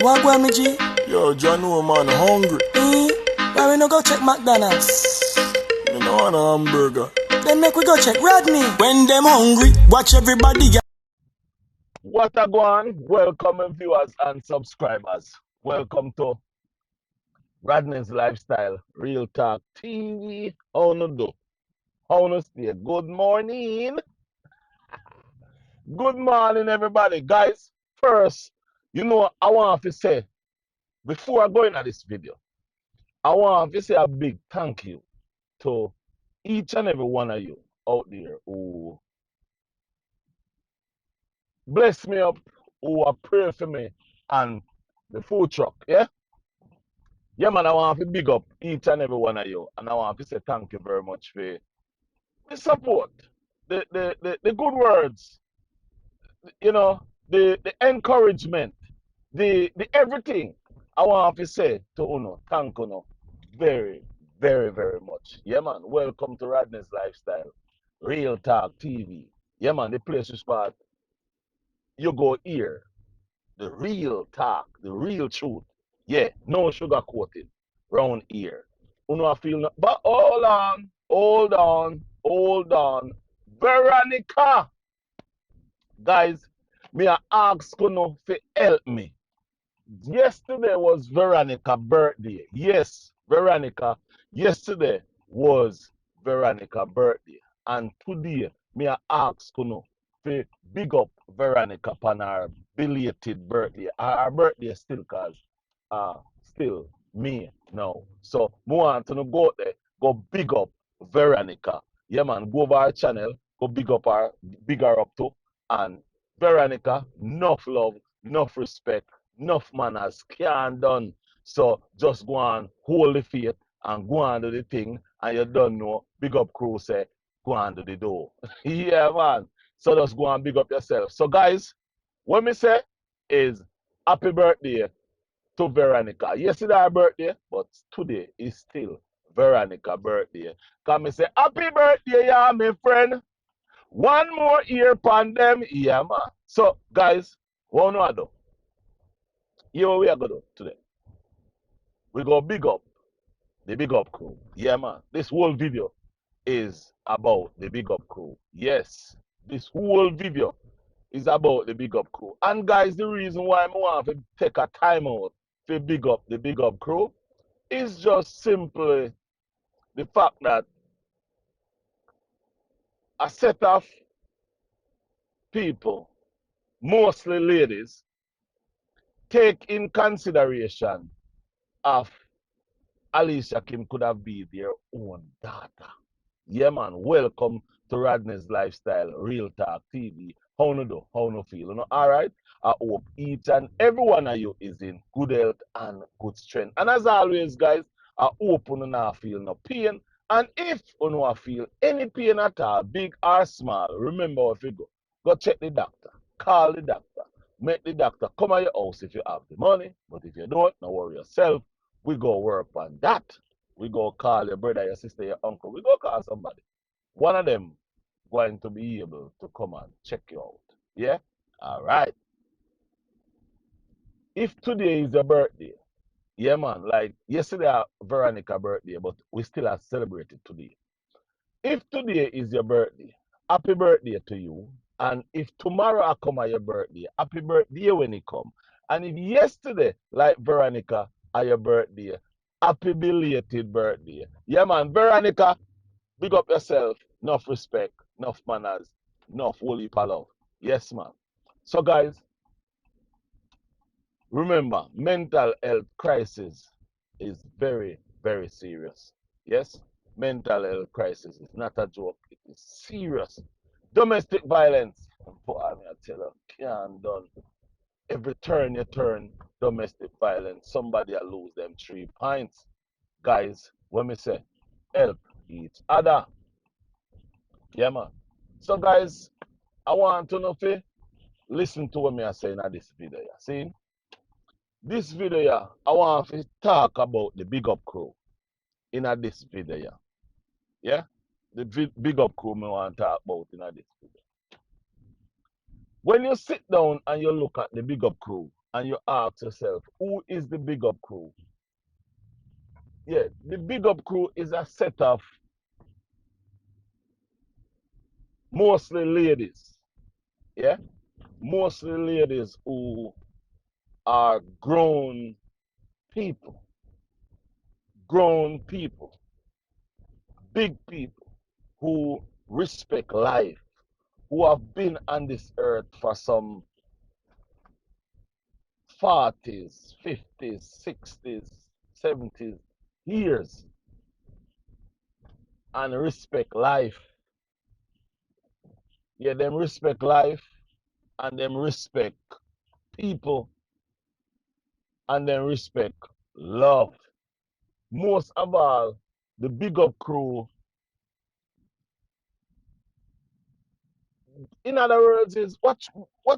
What go me G? Yo, John, no man, hungry. Why we no go check McDonald's? Me no want a hamburger. Then make we go check Rodney. When them hungry, watch everybody. What a go on? Welcome viewers and subscribers. Welcome to Rodney's Lifestyle Real Talk TV. How no do? How no stay? Good morning. Good morning, everybody. Guys, first, I want to say, before I go into this video, I want to say a big thank you to each and every one of you out there who bless me up, who are praying for me and the food truck, yeah? Yeah, man, I want to big up each and every one of you. And I want to say thank you very much for the support, the good words, the encouragement, the everything. I want to say to Uno, thank Uno very, very, very much. Yeah, man, welcome to Rodney's Lifestyle, Real Talk TV. Yeah, man, the place is spot. You go here, the real talk, the real truth. Yeah, no sugar coated round here. Uno feel no, but hold on. Veronica, guys, me a ask Uno to help me. Yesterday was Veronica's birthday. Yes, Veronica. Yesterday was Veronica's birthday. And today, me a ask Uno to big up Veronica upon her belated birthday. Her birthday still cause still me now. So me want to go there, go big up Veronica. Yeah man, go over her channel, go big up her, big her up too. And Veronica, enough love, enough respect, enough manners, can't done. So just go on, hold the faith and go on do the thing, and you don't know, big up crew say, go on do the door. Yeah man. So just go and big up yourself. So guys, what me say is happy birthday to Veronica. Yesterday her birthday, but today is still Veronica's birthday. Come me say happy birthday, yeah, my friend. One more year upon them, yeah, man. So guys, what we do? Here what we are gonna do today. We go big up the big up crew. Yeah, man. This whole video is about the big up crew. Yes, this whole video is about the big up crew. And guys, the reason why I want to take a time out to big up the big up crew is just simply the fact that a set of people, mostly ladies, take in consideration of Alicia Kim could have been their own daughter. Yeah, man. Welcome to Rodney's Lifestyle Real Talk TV. How no do? How no feel? You know? All right. I hope each and every one of you is in good health and good strength. And as always, guys, I hope you not feel no pain. And if you not feel any pain at all, big or small, remember if you go check the doctor. Call the doctor. Make the doctor come at your house if you have the money. But if you don't, don't worry yourself. We go work on that. We go call your brother, your sister, your uncle. We go call somebody. One of them going to be able to come and check you out. Yeah? All right. If today is your birthday, yeah, man, like yesterday, Veronica's birthday, but we still have celebrated today. If today is your birthday, happy birthday to you. And if tomorrow I come at your birthday, happy birthday when it come. And if yesterday, like Veronica, at your birthday, happy belated birthday. Yeah, man, Veronica, big up yourself. Enough respect, enough manners, enough holy love. Yes, man. So, guys, remember, mental health crisis is very, very serious. Yes, mental health crisis is not a joke. It is serious. Domestic violence. Boy, I tell you, can't done. Every turn you turn, domestic violence, somebody will lose them 3 points. Guys, when me say, help each other. Yeah, man. So, guys, I want to know if you listen to what me I say in this video. See, this video, I want to talk about the big up crew in this video. Yeah, the big up crew me want to talk about in this video. When you sit down and you look at the big up crew and you ask yourself, who is the Big Up Crew? Yeah, the Big Up Crew is a set of mostly ladies. Yeah, mostly ladies who are people, grown people, big people who respect life, who have been on this earth for some 40s, 50s, 60s, 70s years and respect life. Yeah, them respect life and them respect people and them respect love. Most of all, the Big Up Crew, in other words, is what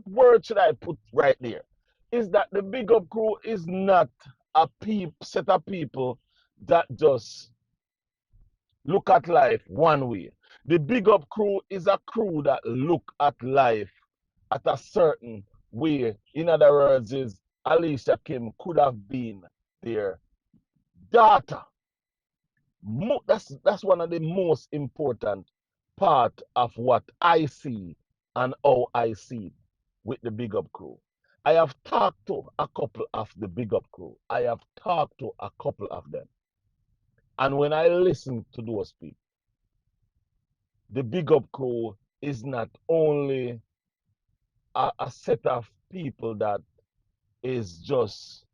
word should I put right there? Is that the Big Up Crew is not a set of people that just look at life one way. The Big Up Crew is a crew that look at life at a certain way. In other words, is Alicia Kim could have been their daughter. That's one of the most important part of what I see and how I see with the Big Up Crew. I have talked to a couple of the Big Up Crew. I have talked to a couple of them. And when I listen to those people, the Big Up Crew is not only a set of people that is just,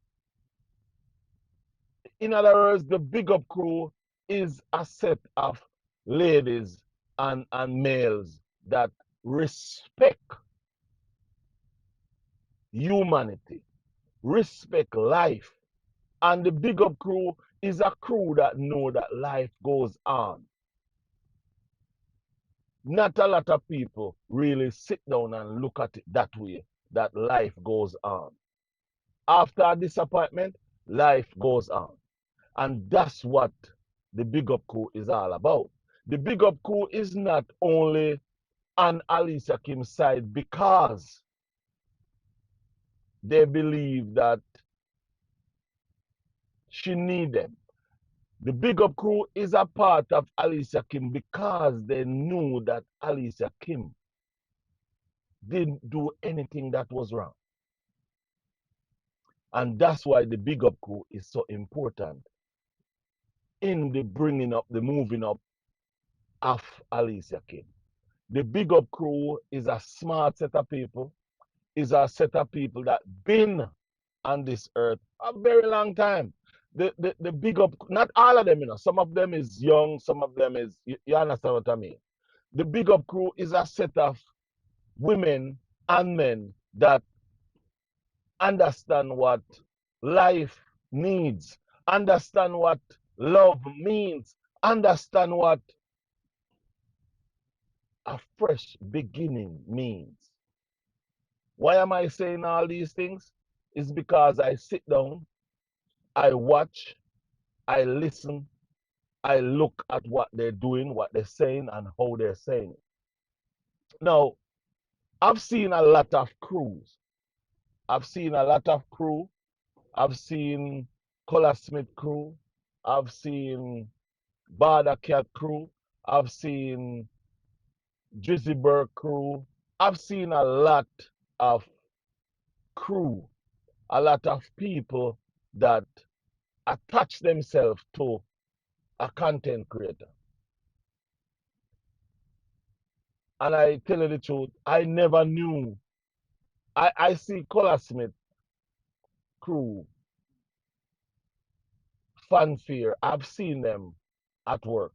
in other words, the Big Up Crew is a set of ladies and males that respect humanity, respect life. And the Big Up Crew is a crew that know that life goes on. Not a lot of people really sit down and look at it that way, that life goes on. After a disappointment, life goes on. And that's what the Big Up Crew is all about. The Big Up Crew is not only on Alicia Kim's side because they believe that she need them. The Big Up Crew is a part of Alicia Kim because they knew that Alicia Kim didn't do anything that was wrong. And that's why the Big Up Crew is so important in the bringing up, the moving up of Alicia Kim. The Big Up Crew is a smart set of people, is a set of people that been on this earth a very long time. The Big Up, not all of them, some of them is young, some of them is, you understand what I mean? The Big Up Crew is a set of women and men that understand what life needs, understand what love means, understand what a fresh beginning means. Why am I saying all these things? It's because I sit down, I watch, I listen, I look at what they're doing, what they're saying, and how they're saying it. Now, I've seen a lot of crews. I've seen a lot of crew. I've seen Color Smith crew. I've seen Barda Cat crew. I've seen Drizzy Burke crew. I've seen a lot of crew, a lot of people that attach themselves to a content creator. And I tell you the truth, I never knew. I see Color Smith crew, Fanfare. I've seen them at work.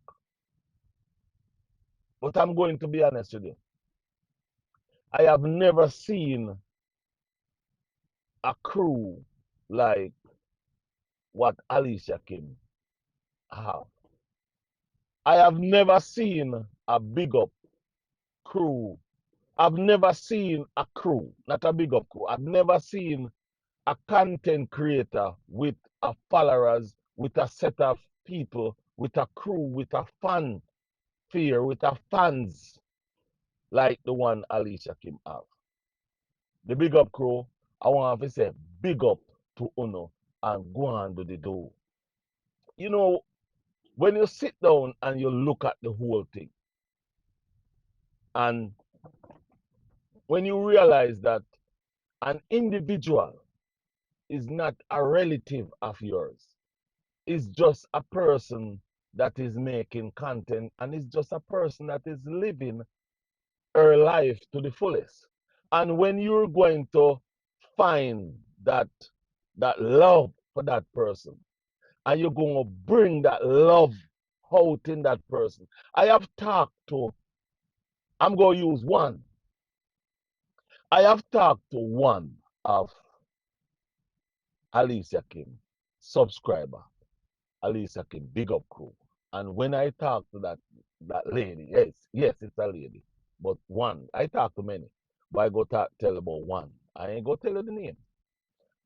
But I'm going to be honest with you. I have never seen a crew like what Alicia Kim have. I have never seen a Big Up crew. I've never seen a crew, not a Big Up crew. I've never seen a content creator with a followers, with a set of people, with a crew, with a fan fear, with a fans like the one Alicia Kim have. The Big Up Crew I want to say big up to Uno and go on to the do. You know, when you sit down and you look at the whole thing, and when you realize that an individual is not a relative of yours, it's just a person that is making content and it's just a person that is living her life to the fullest. And when you're going to find that love for that person, and you're going to bring that love out in that person. I have talked to, I'm going to use one. I have talked to one of Alicia Kim subscriber, Alicia Kim Big Up Crew. And when I talk to that lady, yes, it's a lady, but one. I talk to many, but I go tell about one. I ain't go tell her the name.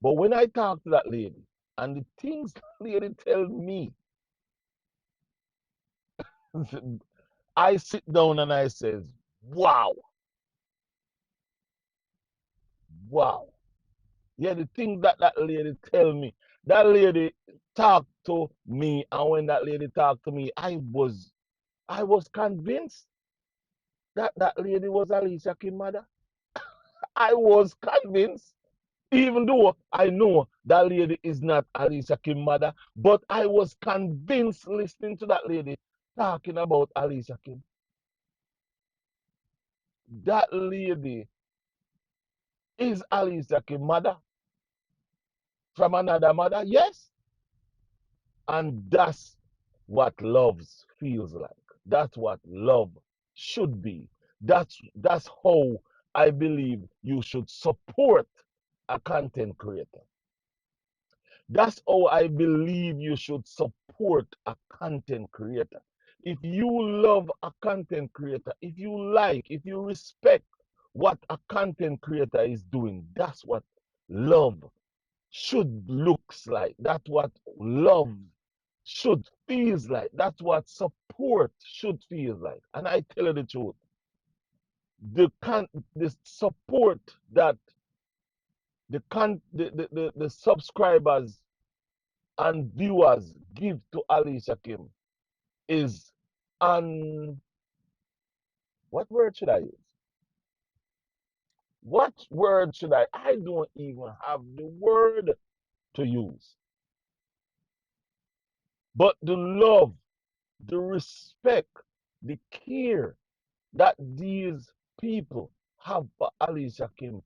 But when I talk to that lady, and the things that lady tell me, I sit down and I says, wow, wow. Yeah, the things that lady tell me, that lady talk to me, and when that lady talked to me, I was convinced that lady was Alicia Kim mother. I was convinced, even though I know that lady is not Alicia Kim mother, but I was convinced listening to that lady talking about Alicia Kim. That lady is Alicia Kim mother from another mother, yes. And that's what love feels like. That's what love should be. That's how I believe you should support a content creator. That's how I believe you should support a content creator. If you love a content creator, if you like, if you respect what a content creator is doing, that's what love should looks like. That's what love should feels like. That's what support should feel like. And I tell you the truth, the support that the subscribers and viewers give to Alicia Kim is un what word should I use? What word should I don't even have the word to use. But the love, the respect, the care that these people have for Alicia Kim,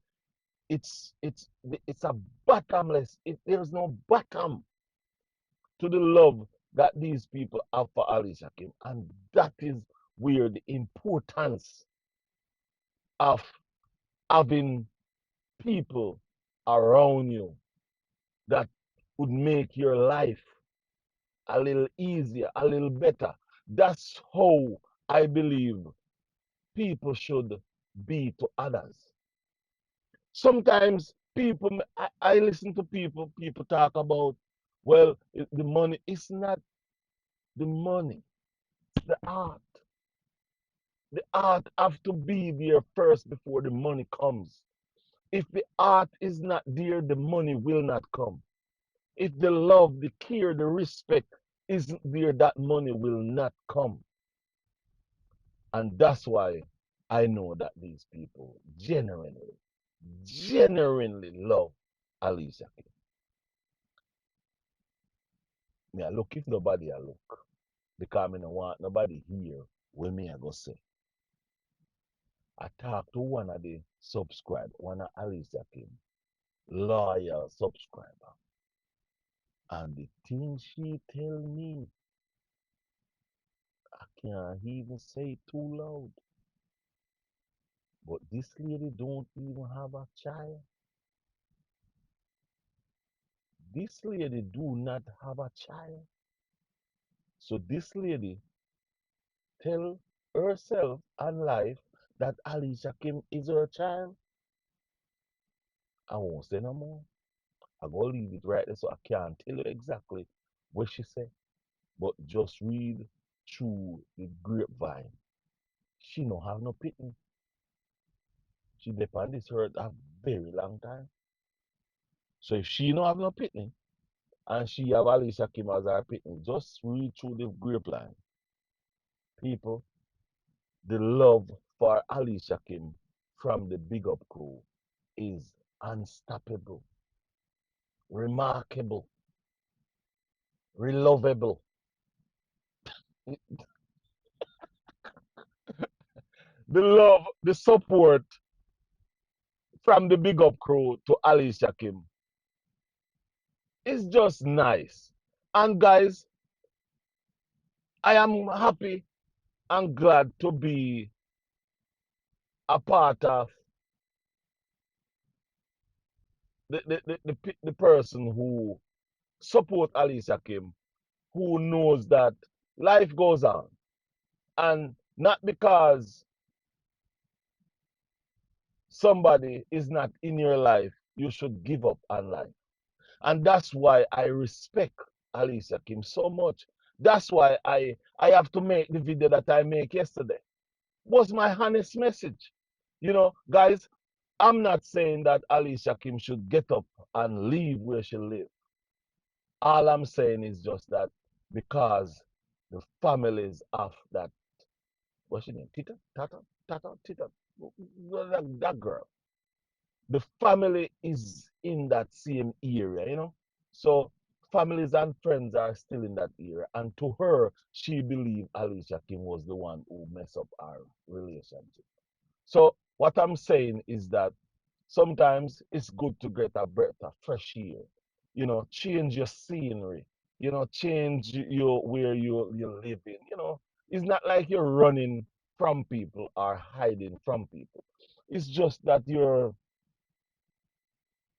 it's a bottomless. There's no bottom to the love that these people have for Alicia Kim, and that is where the importance of having people around you that would make your life a little easier, a little better. That's how I believe people should be to others. Sometimes I listen to people talk about, well, the money. It's not the money, it's the art. The art have to be there first before the money comes. If the art is not there, the money will not come. If the love, the care, the respect isn't there, that money will not come. And that's why I know that these people genuinely love Alicia. Me I look if nobody I look. Because I don't want nobody here with me I go say. I talk to one of the subscribe, one of Alicia Kim, loyal subscriber. And the thing she tell me, I can't even say too loud. But this lady don't even have a child. This lady do not have a child. So this lady tell herself and life that Alicia Kim is her child. I won't say no more. I go leave it right there so I can't tell you exactly what she said. But just read through the grapevine. She no have no pitney. She been on this earth a very long time. So if she don't have no pitney and she have Alicia Kim as her pitney, just read through the grapevine. People, the love for Alicia Kim from the Big Up Crew is unstoppable, remarkable, relovable. The love, the support from the Big Up Crew to Alicia Kim is just nice. And guys, I am happy and glad to be a part of the person who support Alicia Kim, who knows that life goes on. And not because somebody is not in your life, you should give up on life. And that's why I respect Alicia Kim so much. That's why I have to make the video that I make yesterday. Was my honest message. You know, guys, I'm not saying that Alicia Kim should get up and leave where she lives. All I'm saying is just that because the families of that, what's her name? Tita, that girl. The family is in that same area, you know. So families and friends are still in that area. And to her, she believed Alicia Kim was the one who messed up our relationship. So what I'm saying is that sometimes it's good to get a breath of fresh air. You know, change your scenery. You know, change your where you're living. You know, it's not like you're running from people or hiding from people. It's just that you're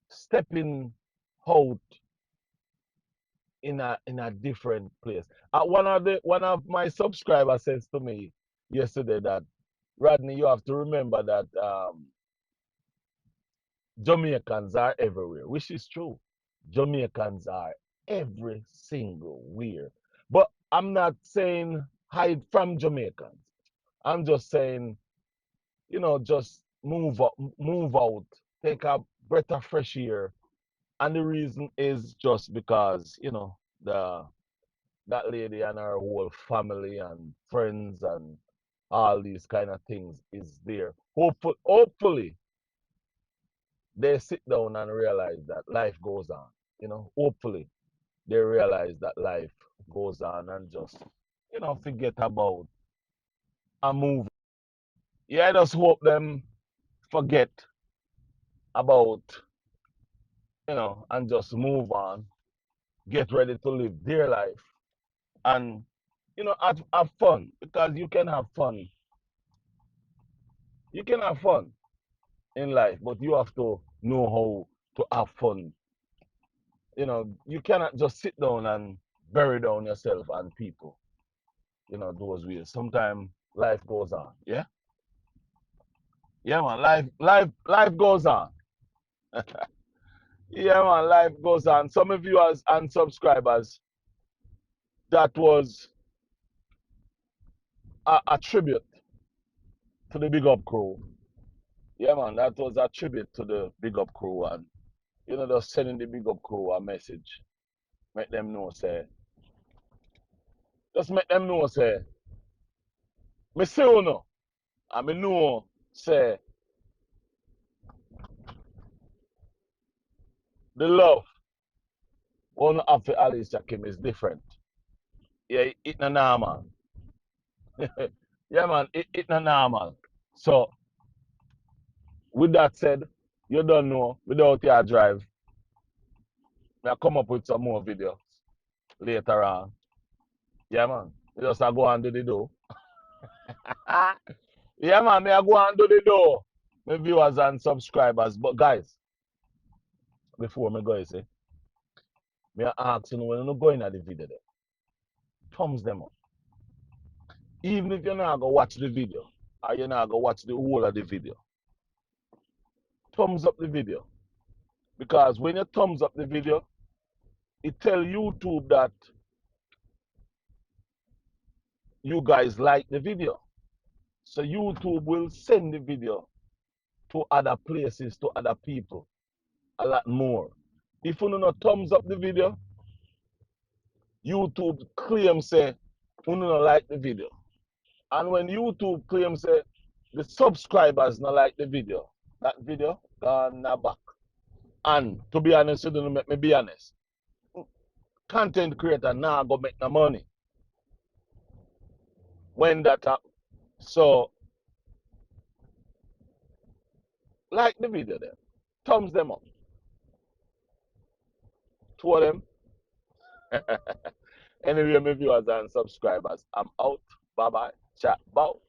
stepping out in a different place. One of my subscribers says to me yesterday that Rodney, you have to remember that Jamaicans are everywhere, which is true. Jamaicans are every single where. But I'm not saying hide from Jamaicans. I'm just saying, you know, just move out, take a breath of fresh air. And the reason is just because, you know, the that lady and her whole family and friends and all these kind of things is there. Hopefully they sit down and realize that life goes on. You know, hopefully they realize that life goes on and just, you know, forget about and move. Yeah, I just hope them forget about, you know, and just move on, get ready to live their life and, you know, have fun because you can have fun. You can have fun in life, but you have to know how to have fun. You know, you cannot just sit down and bury down yourself and people. You know, those ways. Sometimes life goes on. Yeah? Yeah, man. Life goes on. Yeah, man, life goes on. Some of you as and subscribers, that was a tribute to the Big Up Crew. Yeah, man, that was a tribute to the Big Up Crew and you know, just sending the Big Up Crew a message. Make them know, say, just make them know, say, me see you know, and me know, say, the love one have for Alicia Kim is different. Yeah, it not normal. Yeah, man, it not normal. So, with that said, you don't know, without your drive, I come up with some more videos later on. Yeah, man, you just go and do the door. Yeah, man, me I go and do the door. My viewers and subscribers. But guys, before me go, you see, me I ask you when you go in at the video there, thumbs them up. Even if you're not gonna watch the video, or you're not gonna watch the whole of the video, thumbs up the video. Because when you thumbs up the video, it tell YouTube that you guys like the video. So YouTube will send the video to other places, to other people, a lot more. If you no thumbs up the video, YouTube claim say you no like the video. And when YouTube claims say the subscribers not like the video, that video gone back. And to be honest, you don't make me be honest. Content creator now go make the money when that happen. So like the video then. Thumbs them up. Two of them. Anyway, my viewers and subscribers, I'm out. Bye bye. Chat. Bow.